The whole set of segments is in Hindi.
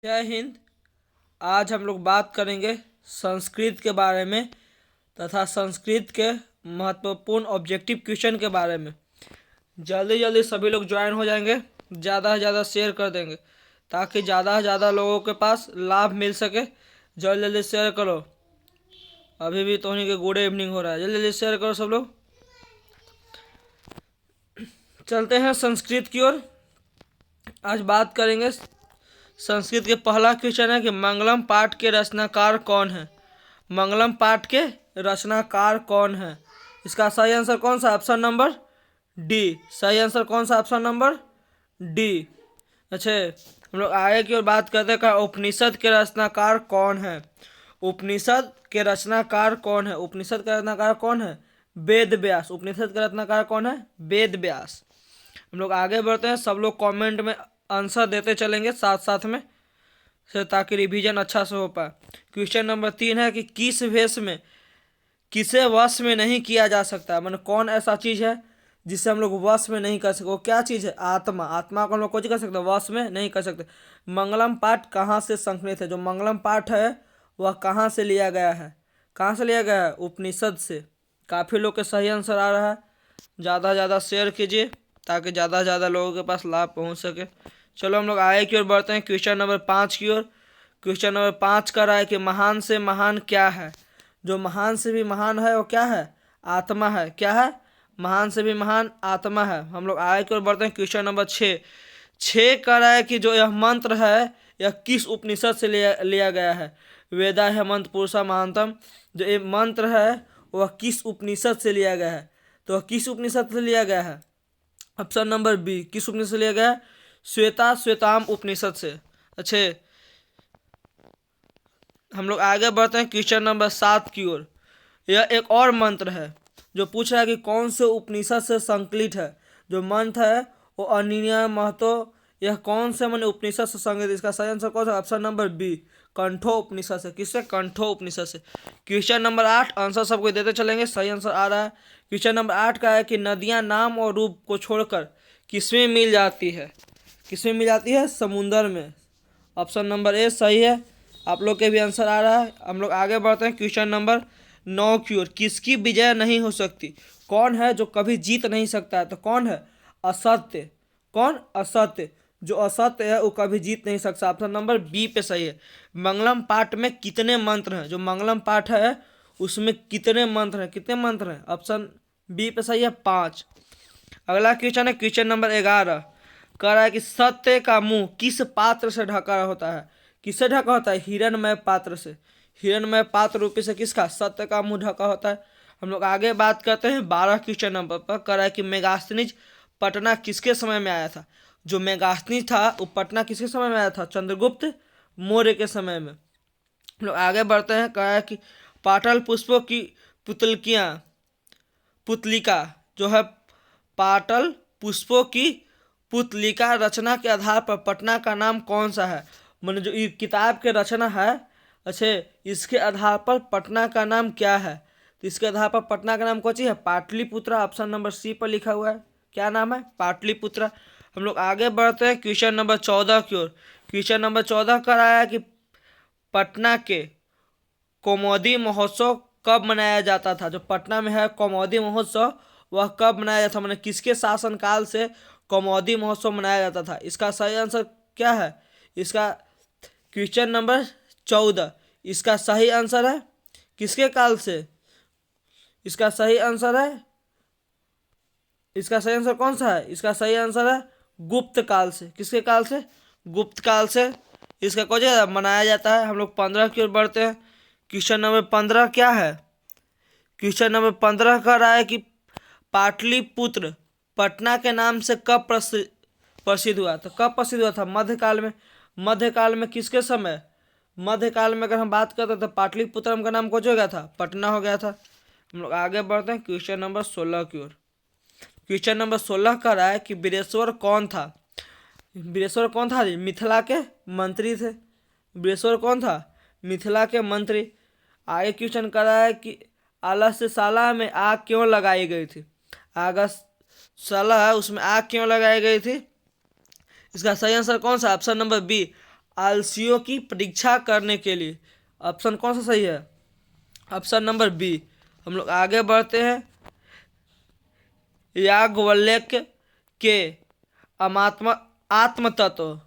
जय हिंद। आज हम लोग बात करेंगे संस्कृत के बारे में तथा संस्कृत के महत्वपूर्ण ऑब्जेक्टिव क्वेश्चन के बारे में। जल्दी जल्दी सभी लोग ज्वाइन हो जाएंगे, ज़्यादा से ज़्यादा शेयर कर देंगे ताकि ज़्यादा से ज़्यादा लोगों के पास लाभ मिल सके। जल्दी जल्दी शेयर करो। अभी भी तो के गुड इवनिंग हो रहा है, जल्दी जल्दी शेयर करो सब लोग। चलते हैं संस्कृत की ओर। आज बात करेंगे संस्कृत के पहला क्वेश्चन है कि मंगलम पाठ के रचनाकार कौन है। मंगलम पाठ के रचनाकार कौन है? इसका सही आंसर कौन सा? Option number D. सही आंसर कौन सा? Option number D. अच्छा, हम लोग आगे की ओर बात करते हैं उपनिषद के रचनाकार कौन है। उपनिषद के रचनाकार कौन है? उपनिषद का रचनाकार कौन है? वेद व्यास। उपनिषद का रचनाकार कौन है? वेद व्यास। हम लोग आगे बढ़ते हैं, सब लोग कमेंट में आंसर देते चलेंगे साथ साथ में से, ताकि रिवीजन अच्छा से हो पाए। क्वेश्चन नंबर 3 है कि किस वेश में किसे वश में नहीं किया जा सकता। मतलब कौन ऐसा चीज है जिसे हम लोग वश में नहीं कर सकते? वो क्या चीज है? आत्मा। आत्मा को हम लोग कुछ कर सकते, वश में नहीं कर सकते। मंगलम पाठ कहाँ से संकलित है? जो मंगलम पाठ है वह कहाँ से लिया गया है? कहाँ से लिया गया है? उपनिषद से। काफ़ी लोग के सही आंसर आ रहा है। ज़्यादा से ज़्यादा शेयर कीजिए ताकि ज़्यादा से ज़्यादा लोगों के पास लाभ पहुँच सके। चलो हम लोग आगे की ओर बढ़ते हैं, क्वेश्चन नंबर 5 की ओर। क्वेश्चन नंबर 5 का रहा है कि महान से महान क्या है? जो महान से भी महान है वो क्या है? आत्मा है। क्या है? महान से भी महान आत्मा है। हम लोग आगे की ओर बढ़ते हैं, क्वेश्चन नंबर 6 का रहा है कि जो यह मंत्र है यह किस उपनिषद से लिया गया है? वेदा हेमंत पुरुषा महानतम। जो ये मंत्र है वह किस उपनिषद से लिया गया है? तो वह किस उपनिषद से लिया गया है? Option number B. किस उपनिषद से लिया गया है? श्वेता श्वेताम उपनिषद से। अच्छे, हम लोग आगे बढ़ते हैं क्वेश्चन नंबर 7 की ओर। यह एक और मंत्र है जो पूछ रहा है कि कौन से उपनिषद से संकलित है। जो मंत्र है वो अनिन्या महतो, यह कौन से मन उपनिषद से संकलित? इसका सही आंसर कौन सा? ऑप्शन नंबर बी, कंठो उपनिषद से। किससे? कंठो उपनिषद से। क्वेश्चन नंबर 8, आंसर सबको देते चलेंगे, सही आंसर आ रहा है। क्वेश्चन नंबर 8 का है कि नदियां नाम और रूप को छोड़कर किसमें मिल जाती है? किसमें मिल जाती है? समुंदर में। ऑप्शन नंबर ए सही है। आप लोग के भी आंसर आ रहा है। हम लोग आगे बढ़ते हैं क्वेश्चन नंबर 9 की ओर। किसकी विजय नहीं हो सकती? कौन है जो कभी जीत नहीं सकता है? तो कौन है? असत्य। कौन? असत्य। जो असत्य है वो कभी जीत नहीं सकता। ऑप्शन नंबर बी पे सही है। मंगलम पाठ में कितने मंत्र हैं? जो मंगलम पाठ है उसमें कितने मंत्र हैं? कितने मंत्र हैं? ऑप्शन बी पे सही है, 5। अगला क्वेश्चन है क्वेश्चन नंबर 11। कह रहा है कि सत्य का मुंह किस पात्र से ढका होता है? किससे ढका होता है? हिरणमय पात्र से। हिरणमय पात्र रूपी से किसका? सत्य का मुंह ढका होता है। हम लोग आगे बात करते हैं 12 क्वेश्चन नंबर पर। कह रहा है कि मेगास्थनीज पटना किसके समय में आया था? जो मेगास्थनीज था वो पटना किसके समय में आया था? चंद्रगुप्त मौर्य के समय में। हम लोग आगे बढ़ते हैं। कहा है कि पाटल पुष्पों की पुतलिका जो है, पाटल पुष्पों की पुतलिका रचना के आधार पर पटना का नाम कौन सा है? मैंने जो ये किताब के रचना है, अच्छे, इसके आधार पर पटना का नाम क्या है? तो इसके आधार पर पटना का नाम कौन सी है? पाटलिपुत्रा। ऑप्शन नंबर सी पर लिखा हुआ है। क्या नाम है? पाटलिपुत्रा। हम लोग आगे बढ़ते हैं क्वेश्चन नंबर 14 की ओर। क्वेश्चन नंबर 14 का रहा है कि पटना के कौमुदी महोत्सव कब मनाया जाता था? जो पटना में है कौमुदी महोत्सव वह कब मनाया जाता था? मैंने किसके शासनकाल से कौमुदी महोत्सव मनाया जाता था? इसका सही आंसर क्या है? इसका क्वेश्चन नंबर 14, इसका सही आंसर है किसके काल से? इसका सही आंसर है, इसका सही आंसर कौन सा है? इसका सही आंसर है गुप्त काल से। किसके काल से? गुप्त काल से इसका कौन सा मनाया जाता है। हम लोग 15 की ओर बढ़ते हैं। क्वेश्चन नंबर 15 क्या है? क्वेश्चन नंबर 15 का रहा है कि पाटलिपुत्र पटना के नाम से कब प्रसिद्ध हुआ? तो कब प्रसिद्ध हुआ था? मध्यकाल में। मध्यकाल में किसके समय? मध्यकाल में अगर हम बात करते तो पाटलिपुत्रम का नाम कौन हो गया था? पटना हो गया था। हम लोग आगे बढ़ते हैं क्वेश्चन नंबर 16 की ओर। क्वेश्चन नंबर 16 का रहा है कि वीरेश्वर कौन था? वीरेश्वर कौन था? मिथिला के मंत्री थे। वीरेश्वर कौन था? मिथिला के मंत्री। आगे क्वेश्चन कर रहा है कि आलस्यशाला में आग क्यों लगाई गई थी? आगशाला उसमें आग क्यों लगाई गई थी? इसका सही आंसर कौन सा? ऑप्शन नंबर बी, आलसियों की परीक्षा करने के लिए। ऑप्शन कौन सा सही है? Option number B. हम लोग आगे बढ़ते हैं। याज्ञवल्क्य के आत्म तत्व,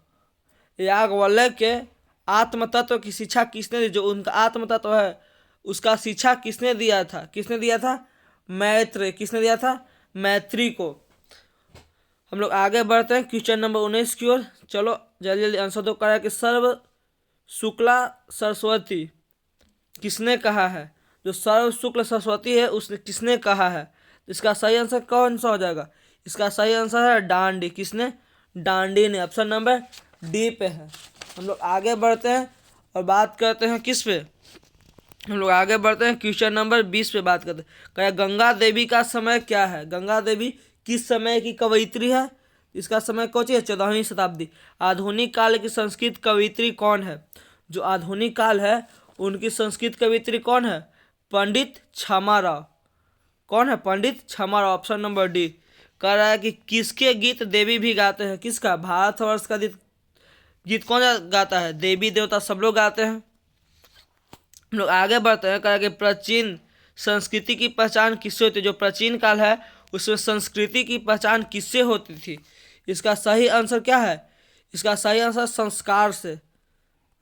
याज्ञवल्क्य के आत्म तत्व की शिक्षा किसने दी? जो उनका आत्म तत्व है उसका शिक्षा किसने दिया था? किसने दिया था? मैत्री। किसने दिया था? मैत्री को। हम लोग आगे बढ़ते हैं क्वेश्चन नंबर 19 की ओर। चलो जल्दी जल्दी आंसर दो। करा कि सर्व शुक्ला सरस्वती किसने कहा है? जो सर्व शुक्ल सरस्वती है उसने किसने कहा है? इसका सही आंसर कौन सा हो जाएगा? इसका सही आंसर है दांडी। किसने? दांडी ने। ऑप्शन नंबर डी पे है। हम लोग आगे बढ़ते हैं और बात करते हैं किस पे? हम लोग आगे बढ़ते हैं क्वेश्चन नंबर 20 पे बात करते हैं। क्या गंगा देवी का समय क्या है? गंगा देवी किस समय की कवयित्री है? इसका समय कौन सी है? 14वीं शताब्दी। आधुनिक काल की संस्कृत कवयित्री कौन है? जो आधुनिक काल है उनकी संस्कृत कवयित्री कौन है? पंडित क्षमाराव। कौन है? Pandit Kshamarao. Option number D. कह रहा है कि किसके गीत देवी भी गाते हैं? किसका? भारतवर्ष का गीत कौन गाता है? देवी देवता सब लोग गाते हैं। हम लोग आगे बढ़ते हैं। कह रहा है कि प्राचीन संस्कृति की पहचान किससे होती है? जो प्राचीन काल है उसमें संस्कृति की पहचान किससे होती थी? इसका सही आंसर क्या है? इसका सही आंसर संस्कार से।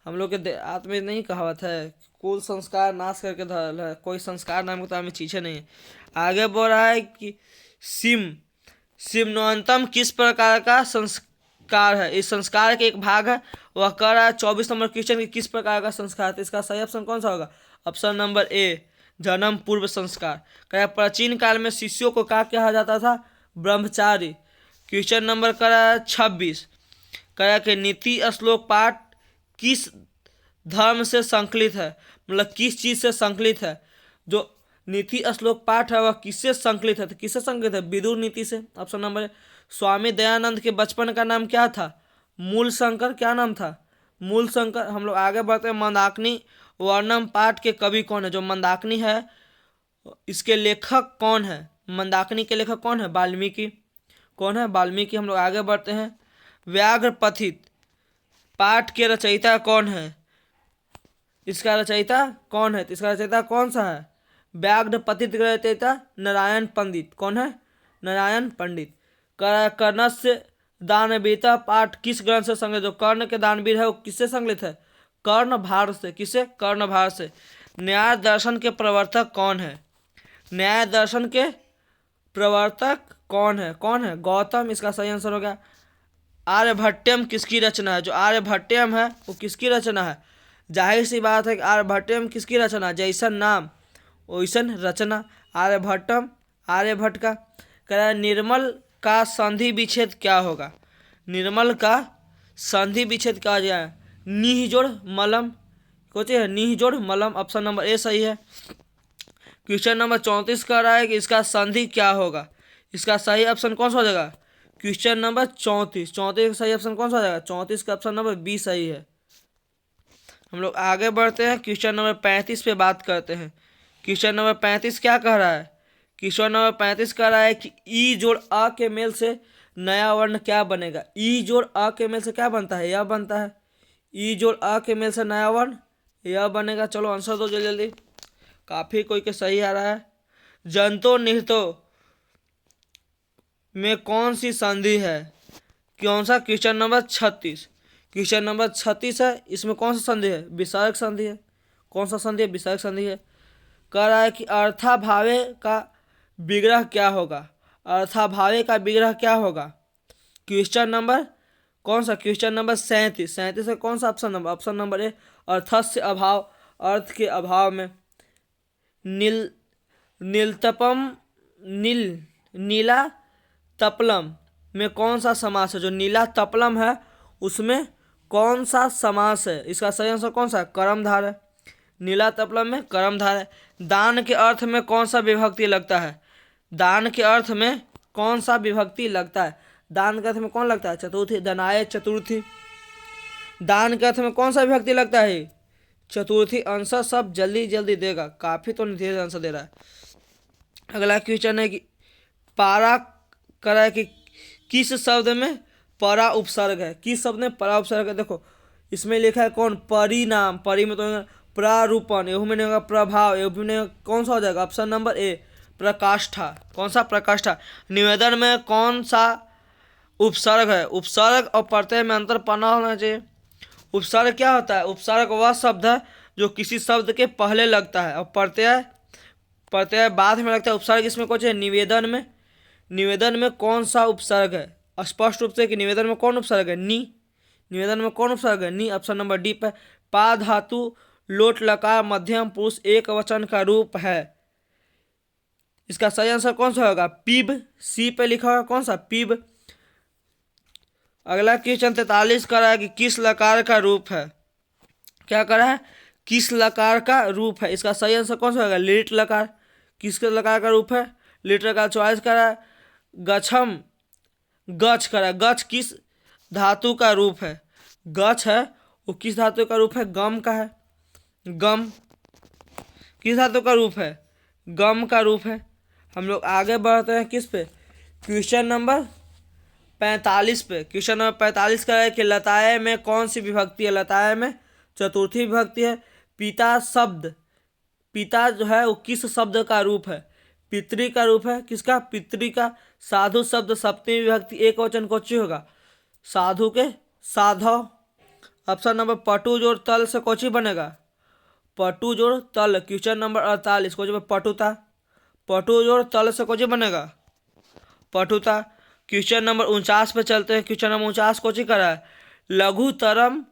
हम लोग के देहात में नहीं कहावत है, कुल संस्कार नाश करके धरल है, कोई संस्कार नाम की तो हमें चीजें नहीं है। आगे बोल रहा है कि सिमनोन्तम किस प्रकार का संस्कार है? इस संस्कार के एक भाग है। वह कह रहा है 24 नंबर क्वेश्चन की किस प्रकार का संस्कार है? इसका सही ऑप्शन कौन सा होगा? ऑप्शन नंबर ए जन्म पूर्व संस्कार। क्या प्राचीन काल में शिष्यों को क्या कहा जाता था? ब्रह्मचारी। क्वेश्चन नंबर करा 26। कहा कि नीति श्लोक पाठ किस धर्म से संकलित है? मतलब किस चीज से संकलित है? जो नीति श्लोक पाठ है वह किससे संकलित है? तो किससे संकलित है? विदुर नीति से। Option number A. Swami Dayanand के बचपन का नाम क्या था? मूल शंकर। क्या नाम था? मूल शंकर। हम लोग आगे बढ़ते हैं। मंदाकिनी वर्णम पाठ के कवि कौन है? जो मंदाकिनी है इसके लेखक कौन है? मंदाकिनी के लेखक कौन है? वाल्मीकि। कौन है? वाल्मीकि। हम लोग आगे बढ़ते हैं। व्याघ्र पथित पाठ के रचयिता कौन है? इसका रचयिता कौन है? इसका रचयिता कौन सा है? व्याघ्र पथित का रचयिता नारायण पंडित। कौन है? नारायण पंडित। कर्णस्य दानवीरता पाठ किस ग्रंथ से संकलित? जो कर्ण के दानवीर है वो किससे संकलित है? कर्ण भारत से। किससे? कर्ण भारत से। न्याय दर्शन के प्रवर्तक कौन है? न्याय दर्शन के प्रवर्तक कौन है? कौन है? गौतम। इसका सही आंसर हो गया। आर्यभट्टयम किसकी रचना है? जो आर्यभट्टयम है वो किसकी रचना है? जाहिर सी बात है कि आर्यभट्टयम किसकी रचना? जैसन नाम वैसन रचना। आर्यभट्टम आर्यभट्ट का। कह रहा है निर्मल का संधि विच्छेद क्या होगा? निर्मल का संधि विच्छेद क्या हो जाए? नीह जोड़ मलम। सोचे है नीह जोड़ मलम। ऑप्शन नंबर ए सही है। क्वेश्चन नंबर 34 कह रहा है कि इसका संधि क्या होगा? इसका सही ऑप्शन कौन सा हो जाएगा? क्वेश्चन नंबर 34 का सही ऑप्शन कौन सा हो जाएगा? 34 का ऑप्शन नंबर बी सही है। हम लोग आगे बढ़ते हैं। क्वेश्चन नंबर 35 पे बात करते हैं। क्वेश्चन नंबर 35 क्या कह रहा है? क्वेश्चन नंबर 35 कह रहा है कि ई जोड़ अ के मेल से नया वर्ण क्या बनेगा? ई जोड़ अ के मेल से क्या बनता है? यह बनता है। ई जोड़ अ के मेल से नया वर्ण यह बनेगा। चलो आंसर दो जल्दी जल्दी। काफी कोई के सही आ रहा है। जंतो निहितो में कौन सी संधि है? कौन सा? Question number 36। क्वेश्चन नंबर 36 है। इसमें कौन सा संधि है? विसर्ग संधि है। कौन सा संधि है? विसर्ग संधि है। कह रहा है कि अर्थाभावे का विग्रह क्या होगा? अर्थाभावे का विग्रह क्या होगा? क्वेश्चन नंबर कौन सा? Question number 37। 37 का कौन सा ऑप्शन नंबर? ऑप्शन नंबर ए अर्थस्य अभाव। अर्थ के अभाव में। नीलतपम नीला तपलम में कौन सा समास है? जो नीला तपलम है उसमें कौन सा समास है? इसका सही आंसर कौन सा है? कर्मधार है। नीला तपलम में कर्मधार है। दान के अर्थ में कौन सा विभक्ति लगता है? दान के अर्थ में कौन सा विभक्ति लगता है? दान के अर्थ में कौन लगता है? चतुर्थी। दनाय चतुर्थी। दान के अर्थ में कौन सा विभक्ति लगता है? चतुर्थी। आंसर सब जल्दी जल्दी देगा। काफी तो धीरे आंसर दे रहा है। अगला क्वेश्चन है कि पारा करा है कि किस शब्द में परा उपसर्ग है? किस शब्द में परा उपसर्ग है? देखो इसमें लिखा है कौन, परिणाम, परि में तो प्रारूपण, एहू में नहीं होगा प्रभाव, एहू में नहीं होगा, कौन सा हो जाएगा ऑप्शन नंबर ए प्रकाष्ठा। कौन सा प्रकाष्ठा। निवेदन में कौन सा उपसर्ग है, उपसर्ग और प्रत्यय में अंतर पढ़ना होना चाहिए। उपसर्ग क्या होता है, उपसर्ग वह शब्द है जो किसी शब्द के पहले लगता है, और प्रत्यय प्रत्यय बाद में लगता है। उपसर्ग इसमें कौन है, निवेदन में। निवेदन में कौन सा उपसर्ग है, स्पष्ट रूप से कि निवेदन में कौन उपसर्ग है, नी। निवेदन में कौन उपसर्ग है, नी। ऑप्शन नंबर डी पे। पा धातु लोट लकार मध्यम पुरुष एक वचन का रूप है, इसका सही आंसर कौन सा होगा, पीब। सी पे लिखा होगा कौन सा, पीब। अगला क्वेश्चन 43 कर रहा है कि किस लकार का रूप है, क्या कर रहा है, किस लकार का रूप है, इसका सही आंसर कौन सा होगा, लिट लकार। किस लकार का रूप है, लिट लकार। चॉइस करा है गच्छम, गच्छ करा, गच्छ किस धातु का रूप है, गच्छ है वो किस धातु का रूप है, गम का है। गम किस धातु का रूप है, गम का रूप है। हम लोग आगे बढ़ते हैं किस पे, क्वेश्चन नंबर 45 पे। क्वेश्चन नंबर 45 का है कि लताए में कौन सी विभक्ति है, लताए में चतुर्थी विभक्ति है। पिता शब्द, पिता जो है वो किस शब्द का रूप है, पितृ का रूप है, किसका, पितृ का। साधु शब्द सप्तमी विभक्ति एक वचन कोची होगा, साधु के, साधव। ऑप्शन नंबर पटु जोड़ तल से कोची बनेगा, पटु जोड़ तल। क्वेश्चन नंबर 48 कोची पटुता, पटु जोड़ तल से कोची बनेगा, पटुता। क्वेश्चन नंबर 49 पे चलते हैं। क्वेश्चन नंबर 49 कोची करा है, लघुतरम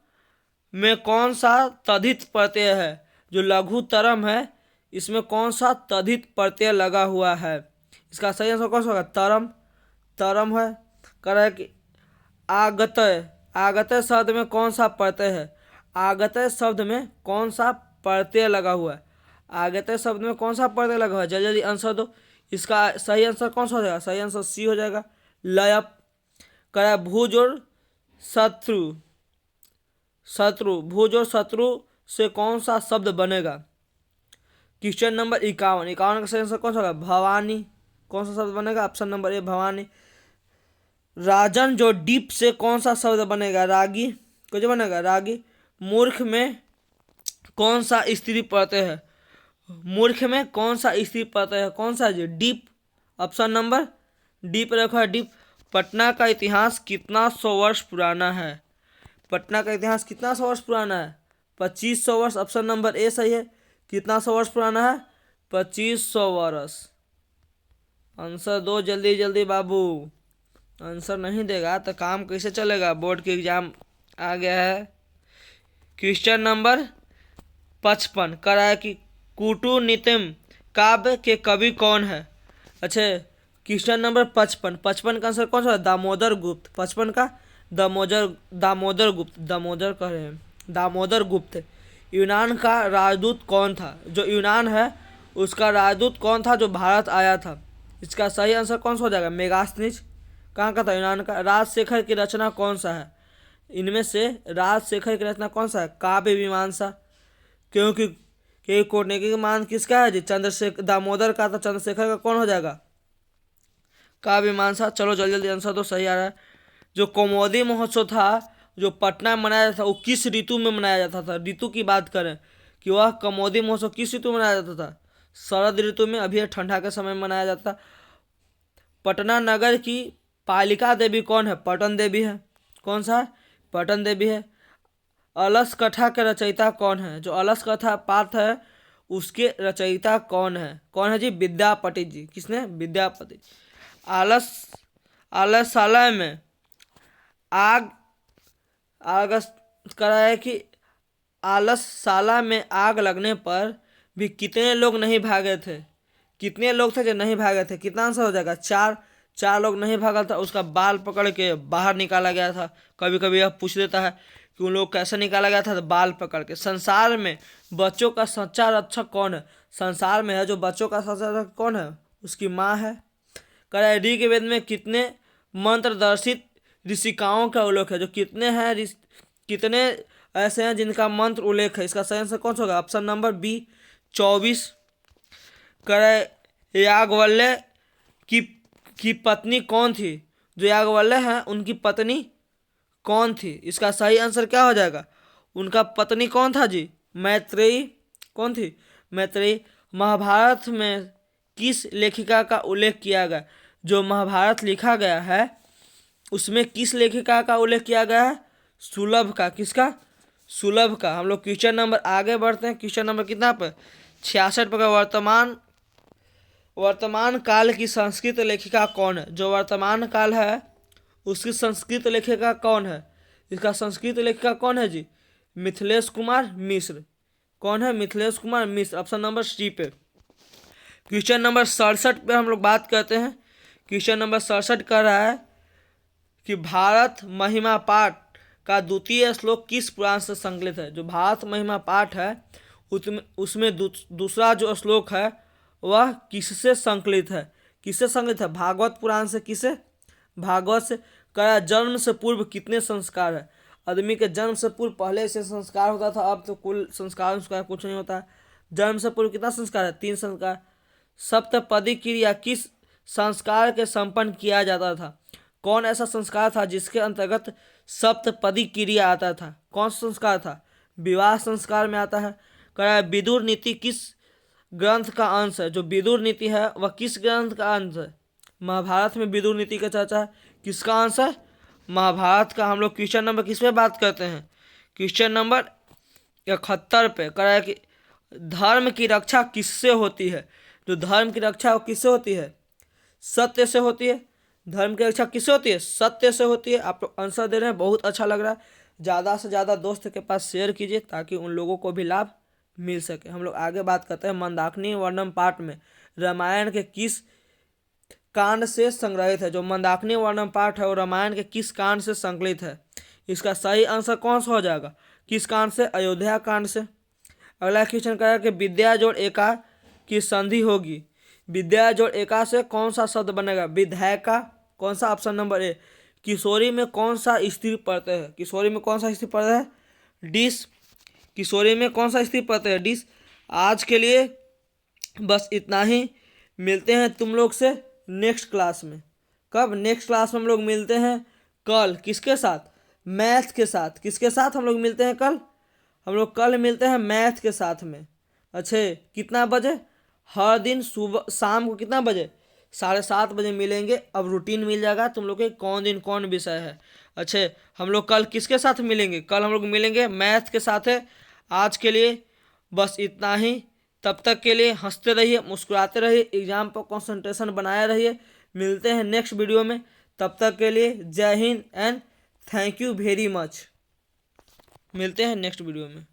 में कौन सा तद्धित प्रत्यय है, जो लघुतरम है इसमें कौन सा तद्धित प्रत्यय लगा हुआ है, इसका सही आंसर कौन सा होगा, तरम। तरम है। कह रहा है कि आगतय, आगतय शब्द में कौन सा प्रत्यय है, आगतय शब्द में कौन सा प्रत्यय लगा हुआ है, आगतय शब्द में कौन सा प्रत्यय लगा हुआ है, जल्दी जल्दी आंसर दो। इसका सही आंसर कौन सा हो जाएगा, सही आंसर सी हो जाएगा, लयप। कह रहा है भूजोड़ शत्रु, शत्रु, भूजोड़ शत्रु से कौन सा शब्द बनेगा। क्वेश्चन नंबर 51, 51 का सही आंसर कौन सा होगा, भवानी। कौन सा शब्द बनेगा, ऑप्शन नंबर ए भवानी। राजन जो डीप से कौन सा शब्द बनेगा, रागी। कुछ बनेगा, रागी। मूर्ख में कौन सा स्त्री प्रत्यय है, मूर्ख में कौन सा स्त्री प्रत्यय है, कौन सा जी, डीप। ऑप्शन नंबर डी पर रखा है, डीप। पटना का इतिहास कितना सौ वर्ष पुराना है, पटना का इतिहास कितना सौ वर्ष पुराना है, 2500 वर्ष। ऑप्शन नंबर ए सही है। कितना सौ वर्ष पुराना है, 2500 वर्ष। आंसर दो जल्दी जल्दी बाबू, आंसर नहीं देगा तो काम कैसे चलेगा, बोर्ड के एग्जाम आ गया है। क्वेश्चन नंबर 55 कह रहा है कि कुटुनितिम काव्य के कवि कौन है। अच्छा, क्वेश्चन नंबर 55, 55 का आंसर कौन सा है, दामोदर गुप्त। 55 का दामोदर गुप्त, दामोदर कह रहे हैं, दामोदर गुप्त। यूनान का राजदूत कौन था, जो यूनान है उसका राजदूत कौन था जो भारत आया था, इसका सही आंसर कौन सा हो जाएगा, मेगास्थनीज। कहाँ का था, यूनान का। राजशेखर की रचना कौन सा है, इनमें से राजशेखर की रचना कौन सा है, काव्य मीमांसा। क्योंकि कोटनेकी का मान किसका है जी, चंद्रशेखर, दामोदर का था, चंद्रशेखर का कौन हो जाएगा, काव्य मीमांसा। चलो जल्दी जल्दी आंसर दो, सही आ रहा है। जो कौमुदी महोत्सव था जो पटना में मनाया जाता था वो किस ऋतु में मनाया जाता था, ऋतु की बात करें कि वह कौमुदी महोत्सव किस ऋतु में मनाया जाता था, शरद ऋतु में। अभी ठंडा के समय में मनाया जाता था। पटना नगर की पालिका देवी कौन है, पटन देवी है। कौन सा है, पटन देवी है। अलस कथा के रचयिता कौन है, जो अलस कथा पाठ है उसके रचयिता कौन है जी, विद्यापति जी। किसने, विद्यापति। आलस आलसालय में आग करा है कि आलसशाला में आग लगने पर भी कितने लोग नहीं भागे थे, कितने लोग थे जो नहीं भागे थे, कितना आंसर हो जाएगा, चार लोग नहीं भागा था। उसका बाल पकड़ के बाहर निकाला गया था। कभी कभी यह पूछ देता है कि उन लोग कैसे निकाला गया था, तो बाल पकड़ के। संसार में बच्चों का सच्चा रक्षक कौन है, संसार में है जो बच्चों का सच्चा रक्षक कौन है, उसकी माँ है। कह रहा है ऋग्वेद में कितने मंत्रदर्शित ऋषिकाओं का उल्लेख है, जो कितने हैं, कितने ऐसे हैं जिनका मंत्र उल्लेख है, इसका सही आंसर कौन सा होगा, ऑप्शन नंबर बी 24। कह रहा है याज्ञवल्क्य की पत्नी कौन थी, जो याज्ञवल्क्य हैं उनकी पत्नी कौन थी, इसका सही आंसर क्या हो जाएगा, उनका पत्नी कौन था जी? मैत्रेयी। कौन थी? मैत्रेयी। महाभारत में किस लेखिका का उल्लेख किया गया? जो महाभारत लिखा गया है उसमें किस लेखिका का उल्लेख किया गया है? सुलभ का। किसका? सुलभ का। हम लोग क्वेश्चन नंबर आगे बढ़ते हैं। क्वेश्चन नंबर कितना पर? 66 पर। वर्तमान काल की संस्कृत लेखिका कौन है? जो वर्तमान काल है उसकी संस्कृत लेखिका कौन है? इसका संस्कृत लेखिका कौन है जी? मिथिलेश कुमार मिश्र। कौन है? Mithilesh Kumar Mishra. Option number C पे। क्वेश्चन नंबर 67 पे हम लोग बात करते हैं। क्वेश्चन नंबर 67 कर रहा है कि भारत महिमा पाठ का द्वितीय श्लोक किस पुराण से संकलित है? जो भारत महिमा पाठ है उसमें दूसरा जो श्लोक है वह किससे संकलित है? किससे संकलित है? भागवत पुराण से। किसे? भागवत से। कहा जन्म से पूर्व कितने संस्कार है? आदमी के जन्म से पूर्व पहले से संस्कार होता था, अब तो कुल संस्कार कुछ नहीं होता। जन्म से पूर्व कितना संस्कार है? 3 संस्कार। सप्तपदी क्रिया किस संस्कार के संपन्न किया जाता था? कौन ऐसा संस्कार था जिसके अंतर्गत सप्तपदी क्रिया आता था? कौन सा संस्कार था? विवाह संस्कार में आता है। कहा विदुर नीति किस ग्रंथ का अंश है? जो विदुर नीति है वह किस ग्रंथ का अंश है? महाभारत में विदुर नीति का चर्चा किसका अंश है? महाभारत का। हम लोग क्वेश्चन नंबर किस पे बात करते हैं? क्वेश्चन नंबर 71 पे। कह रहा है कि धर्म की रक्षा किससे होती है? जो धर्म की रक्षा वो किससे होती है? सत्य से होती है। धर्म की रक्षा किससे होती है? सत्य से होती है। आप लोग आंसर दे रहे हैं, बहुत अच्छा लग रहा है। ज़्यादा से ज़्यादा दोस्त के पास शेयर कीजिए ताकि उन लोगों को भी लाभ मिल सके। हम लोग आगे बात करते हैं। मंदाकिनी वर्णम पाठ में रामायण के किस कांड से संग्रहित है? जो मंदाकिनी वर्णम पाठ है वो रामायण के किस कांड से संकलित है? इसका सही आंसर कौन सा हो जाएगा? किस कांड से? अयोध्या कांड से। अगला क्वेश्चन कहेगा कि विद्या जोड़ एका की संधि होगी। विद्या जोड़ एका से कौन सा शब्द बनेगा? विधायका। कौन सा? ऑप्शन नंबर ए। किशोरी में कौन सा स्त्री प्रत्यय है? किशोरी में कौन सा स्त्री प्रत्यय है? डिस। किशोरी में कौन सा स्त्री प्रत्यय है? डिस। आज के लिए बस इतना ही। मिलते हैं तुम लोग से नेक्स्ट क्लास में। कब? नेक्स्ट क्लास में हम लोग मिलते हैं कल। किसके साथ? मैथ के साथ। किसके साथ हम लोग मिलते हैं कल? हम लोग कल मिलते हैं मैथ के साथ में। अच्छे कितना बजे? हर दिन सुबह शाम को कितना बजे? 7:30 बजे मिलेंगे। अब रूटीन मिल जाएगा तुम लोग के कौन दिन कौन विषय है। अच्छे हम लोग कल किसके साथ मिलेंगे? कल हम लोग मिलेंगे मैथ के साथ है। आज के लिए बस इतना ही। तब तक के लिए हंसते रहिए, मुस्कुराते रहिए, एग्जाम पर कंसंट्रेशन बनाए रहिए। मिलते हैं नेक्स्ट वीडियो में। तब तक के लिए जय Hind and thank you very much. मिलते हैं नेक्स्ट वीडियो में।